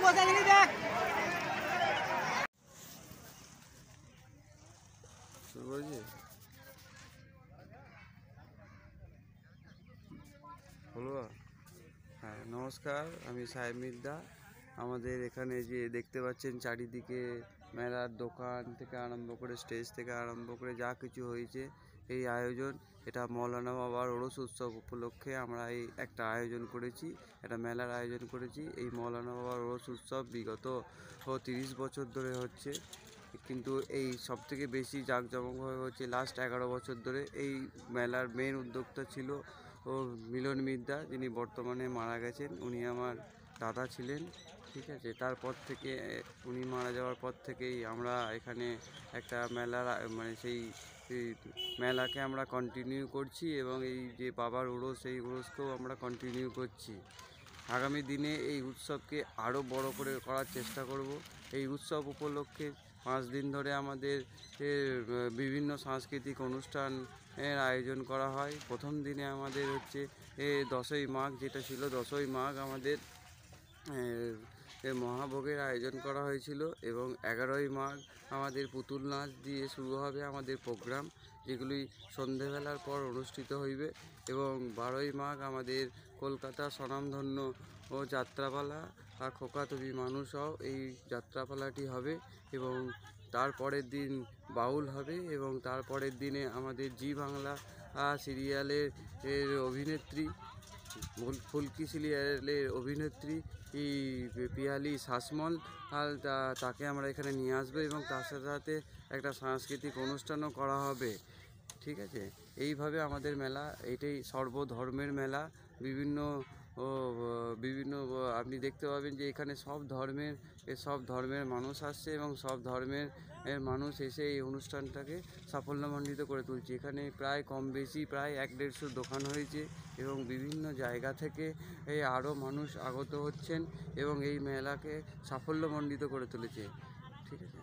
হ্যাঁ, নমস্কার, আমি সাহেব মির্জা। আমাদের এখানে যে দেখতে পাচ্ছেন চারিদিকে মেলার দোকান থেকে আরম্ভ করে স্টেজ থেকে আরম্ভ করে যা কিছু হয়েছে, এই আয়োজন এটা মৌলানা বাবার ওরস উৎসব উপলক্ষে আমরা এই একটা আয়োজন করেছি, একটা মেলার আয়োজন করেছি। এই মৌলানা বাবার ওরস উৎসব বিগত 30 বছর ধরে হচ্ছে, কিন্তু এই সবথেকে বেশি জাঁকজমকভাবে হচ্ছে লাস্ট 11 বছর ধরে। এই মেলার মেন উদ্যোক্তা ছিল মিলন মির্জা, যিনি বর্তমানে মারা গেছেন। উনি আমার দাদা ছিলেন, ঠিক আছে। তারপর থেকে উনি মারা যাওয়ার পর থেকেই আমরা এখানে একটা মেলার মানে সেই মেলাকে আমরা কন্টিনিউ করছি, এবং এই যে বাবার ওরস, এই ওরসকেও আমরা কন্টিনিউ করছি। আগামী দিনে এই উৎসবকে আরও বড় করে করার চেষ্টা করব। এই উৎসব উপলক্ষে 5 দিন ধরে আমাদের বিভিন্ন সাংস্কৃতিক অনুষ্ঠানের আয়োজন করা হয়। প্রথম দিনে আমাদের হচ্ছে 10ই মাঘ, যেটা ছিল 10ই মাঘ, আমাদের মহাভোগের আয়োজন করা হয়েছিল, এবং 11ই মাঘ আমাদের পুতুল নাচ দিয়ে শুরু হবে আমাদের প্রোগ্রাম, যেগুলি সন্ধেবেলার পর অনুষ্ঠিত হইবে। এবং 12ই মাঘ আমাদের কলকাতা স্বনামধন্য ও যাত্রাপালা আর খোকা তুমি মানুষও এই যাত্রাপালাটি হবে। এবং তারপরের দিন বাউল হবে, এবং তারপরের দিনে আমাদের জি বাংলা সিরিয়ালের অভিনেত্রী, ফুলকি সিরিয়ালের অভিনেত্রী পিয়ালি শাসমল, তাকে আমরা এখানে নিয়ে আসবো, এবং তার সাথে সাথে একটা সাংস্কৃতিক অনুষ্ঠানও করা হবে, ঠিক আছে। এইভাবে আমাদের মেলা, এটাই সর্বধর্মের মেলা। বিভিন্ন আপনি দেখতে পাবেন যে এখানে সব ধর্মের মানুষ আসছে, এবং সব ধর্মের মানুষ এসে এই অনুষ্ঠানটাকে সাফল্যমণ্ডিত করে তুলছে। এখানে প্রায় কম বেশি প্রায় 150 দোকান হয়েছে, এবং বিভিন্ন জায়গা থেকে আরও মানুষ আগত হচ্ছেন, এবং এই মেলাকে সাফল্যমণ্ডিত করে তুলেছে, ঠিক আছে।